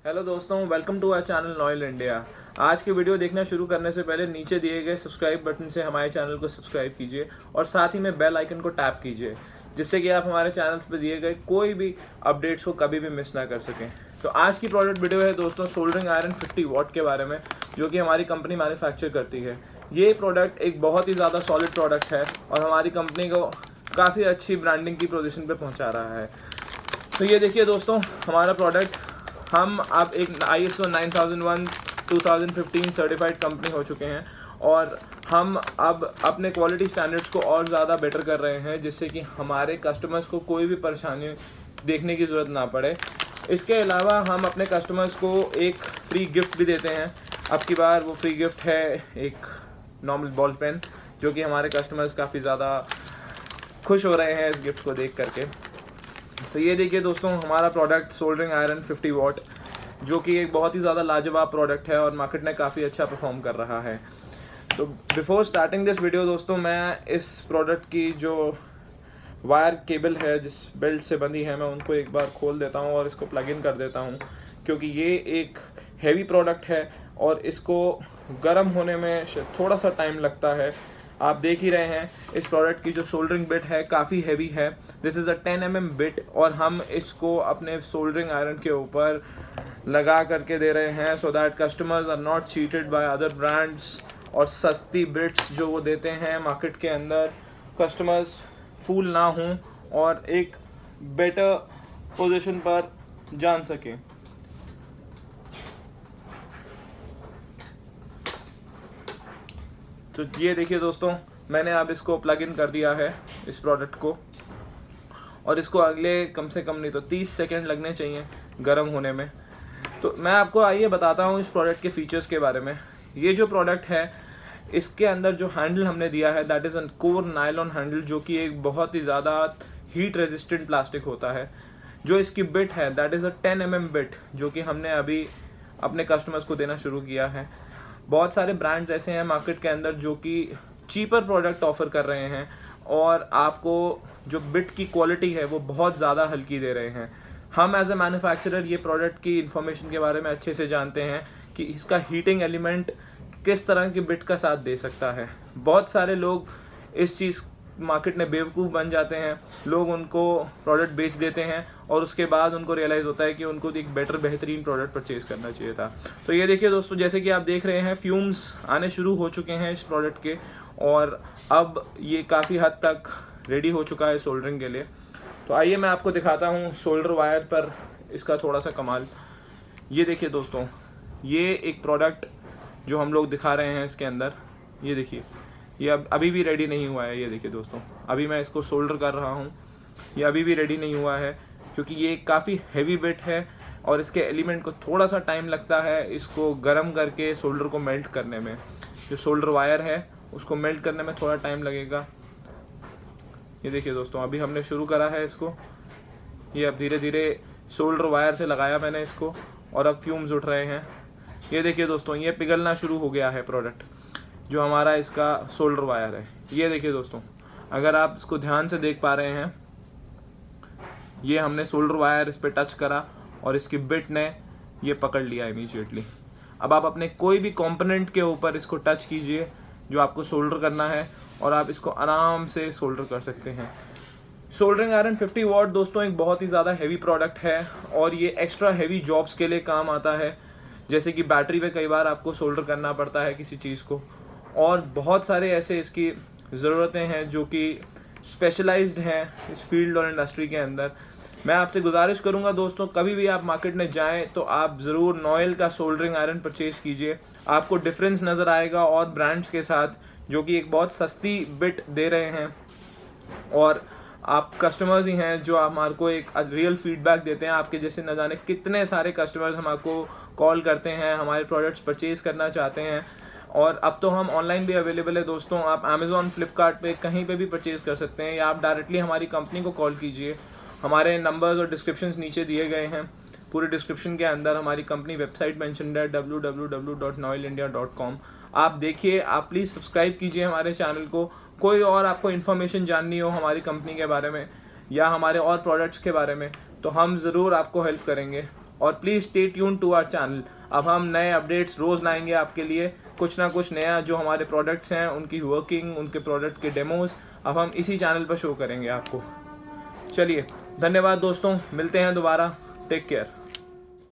Hello दोस्तों, welcome to our channel Noel India. आज की वीडियो देखना शुरू करने से पहले नीचे दिए गए सब्सक्राइब बटन से हमारे चैनल को सब्सक्राइब कीजिए और साथ ही में बेल आइकन को टैप कीजिए, जिससे कि आप हमारे चैनल्स पर दिए गए कोई भी अपडेट्स को कभी भी मिस ना कर सकें। तो आज की प्रोडक्ट वीडियो है दोस्तों सोल्डरिंग आयरन 50 वॉट के बारे में, जो कि हमारी कंपनी मैन्युफैक्चर करती है। ये प्रोडक्ट एक बहुत ही ज़्यादा सॉलिड प्रोडक्ट है और हमारी कंपनी को काफ़ी अच्छी ब्रांडिंग की पोजीशन पे पहुंचा रहा है। तो ये देखिए दोस्तों, हमारा प्रोडक्ट, हम अब एक ISO 9001 2015 सर्टिफाइड कंपनी हो चुके हैं और हम अब अपने क्वालिटी स्टैंडर्ड्स को और ज़्यादा बेटर कर रहे हैं, जिससे कि हमारे कस्टमर्स को कोई भी परेशानी देखने की ज़रूरत ना पड़े। इसके अलावा हम अपने कस्टमर्स को एक फ्री गिफ्ट भी देते हैं। अब की बार वो फ्री गिफ्ट है एक नॉर्मल बॉल पेन, जो कि हमारे कस्टमर्स काफ़ी ज़्यादा खुश हो रहे हैं इस गिफ्ट को देख करके। तो ये देखिए दोस्तों, हमारा प्रोडक्ट सोल्डरिंग आयरन 50 वॉट, जो कि एक बहुत ही ज़्यादा लाजवाब प्रोडक्ट है और मार्केट में काफ़ी अच्छा परफॉर्म कर रहा है। तो बिफोर स्टार्टिंग दिस वीडियो दोस्तों, मैं इस प्रोडक्ट की जो वायर केबल है जिस बेल्ट से बंधी है, मैं उनको एक बार खोल देता हूँ और इसको प्लग इन कर देता हूँ, क्योंकि ये एक हैवी प्रोडक्ट है और इसको गर्म होने में थोड़ा सा टाइम लगता है। आप देख ही रहे हैं इस प्रोडक्ट की जो सोल्डरिंग बिट है काफ़ी हैवी है। This is a 10 mm bit और हम इसको अपने सोल्डरिंग आयरन के ऊपर लगा करके दे रहे हैं, so that customers are not cheated by other brands. और सस्ती बिट्स जो वो देते हैं मार्केट के अंदर, कस्टमर्स फूल ना हों और एक बेटर पोजीशन पर जान सकें। तो ये देखिए दोस्तों, मैंने अब इसको प्लग इन कर दिया है इस प्रोडक्ट को, और इसको अगले कम से कम नहीं तो 30 सेकंड लगने चाहिए गर्म होने में। तो मैं आपको आइए बताता हूँ इस प्रोडक्ट के फीचर्स के बारे में। ये जो प्रोडक्ट है, इसके अंदर जो हैंडल हमने दिया है that is a core nylon handle, जो कि एक बहुत ही ज़्यादा हीट रेजिस्टेंट प्लास्टिक होता है। जो इसकी बिट है that is a 10 mm bit, जो कि हमने अभी अपने कस्टमर्स को देना शुरू किया है। बहुत सारे ब्रांड्स ऐसे हैं मार्केट के अंदर जो कि चीपर प्रोडक्ट ऑफर कर रहे हैं और आपको जो बिट की क्वालिटी है वो बहुत ज़्यादा हल्की दे रहे हैं। हम एज ए मैन्युफैक्चरर ये प्रोडक्ट की इन्फॉर्मेशन के बारे में अच्छे से जानते हैं कि इसका हीटिंग एलिमेंट किस तरह की बिट का साथ दे सकता है। बहुत सारे लोग इस चीज़ मार्केट में बेवकूफ़ बन जाते हैं, लोग उनको प्रोडक्ट बेच देते हैं और उसके बाद उनको रियलाइज़ होता है कि उनको एक बेहतरीन प्रोडक्ट परचेज़ करना चाहिए था। तो ये देखिए दोस्तों, जैसे कि आप देख रहे हैं फ्यूम्स आने शुरू हो चुके हैं इस प्रोडक्ट के और अब ये काफ़ी हद तक रेडी हो चुका है सोल्डरिंग के लिए। तो आइए मैं आपको दिखाता हूँ सोल्डर वायर पर इसका थोड़ा सा कमाल। ये देखिए दोस्तों, ये एक प्रोडक्ट जो हम लोग दिखा रहे हैं इसके अंदर, ये देखिए, ये अभी भी रेडी नहीं हुआ है। ये देखिए दोस्तों, अभी मैं इसको सोल्डर कर रहा हूँ, ये अभी भी रेडी नहीं हुआ है, क्योंकि ये काफ़ी हैवी बिट है और इसके एलिमेंट को थोड़ा सा टाइम लगता है इसको गर्म करके सोल्डर को मेल्ट करने में। जो सोल्डर वायर है उसको मेल्ट करने में थोड़ा टाइम लगेगा। ये देखिए दोस्तों, अभी हमने शुरू करा है इसको, ये अब धीरे धीरे सोल्डर वायर से लगाया मैंने इसको और अब फ्यूम्स उठ रहे हैं। ये देखिए दोस्तों, ये पिघलना शुरू हो गया है प्रोडक्ट, जो हमारा इसका सोल्डर वायर है। ये देखिए दोस्तों, अगर आप इसको ध्यान से देख पा रहे हैं, ये हमने सोल्डर वायर इस पर टच करा और इसकी बिट ने ये पकड़ लिया इमीडिएटली। अब आप अपने कोई भी कंपोनेंट के ऊपर इसको टच कीजिए जो आपको सोल्डर करना है और आप इसको आराम से सोल्डर कर सकते हैं। सोल्डरिंग आयरन 50 वॉट दोस्तों एक बहुत ही ज़्यादा हैवी प्रोडक्ट है और ये एक्स्ट्रा हैवी जॉब्स के लिए काम आता है, जैसे कि बैटरी पे कई बार आपको सोल्डर करना पड़ता है किसी चीज़ को, और बहुत सारे ऐसे इसकी ज़रूरतें हैं जो कि स्पेशलाइज्ड हैं इस फील्ड और इंडस्ट्री के अंदर। मैं आपसे गुजारिश करूंगा दोस्तों, कभी भी आप मार्केट में जाएं तो आप ज़रूर नॉयल का सोल्डरिंग आयरन परचेज़ कीजिए। आपको डिफरेंस नज़र आएगा और ब्रांड्स के साथ, जो कि एक बहुत सस्ती बिट दे रहे हैं और आप कस्टमर्स ही हैं जो हमारे को एक रियल फीडबैक देते हैं। आपके जैसे न जाने कितने सारे कस्टमर्स हमको कॉल करते हैं, हमारे प्रोडक्ट्स परचेज़ करना चाहते हैं। और अब तो हम ऑनलाइन भी अवेलेबल है दोस्तों, आप अमेज़ॉन, फ्लिपकार्ट पे कहीं पे भी परचेज़ कर सकते हैं, या आप डायरेक्टली हमारी कंपनी को कॉल कीजिए। हमारे नंबर्स और डिस्क्रिप्शंस नीचे दिए गए हैं। पूरे डिस्क्रिप्शन के अंदर हमारी कंपनी वेबसाइट मेंशन्ड है www.noilindia.com। आप देखिए, आप प्लीज़ सब्सक्राइब कीजिए हमारे चैनल को। कोई और आपको इन्फॉर्मेशन जाननी हो हमारी कंपनी के बारे में या हमारे और प्रोडक्ट्स के बारे में, तो हम ज़रूर आपको हेल्प करेंगे। और please stay tune to our channel. अब हम नए अपडेट्स रोज़ लाएंगे आपके लिए, कुछ ना कुछ नया जो हमारे प्रोडक्ट्स हैं उनकी वर्किंग, उनके प्रोडक्ट के डेमोज अब हम इसी चैनल पर शो करेंगे आपको। चलिए धन्यवाद दोस्तों, मिलते हैं दोबारा, टेक केयर।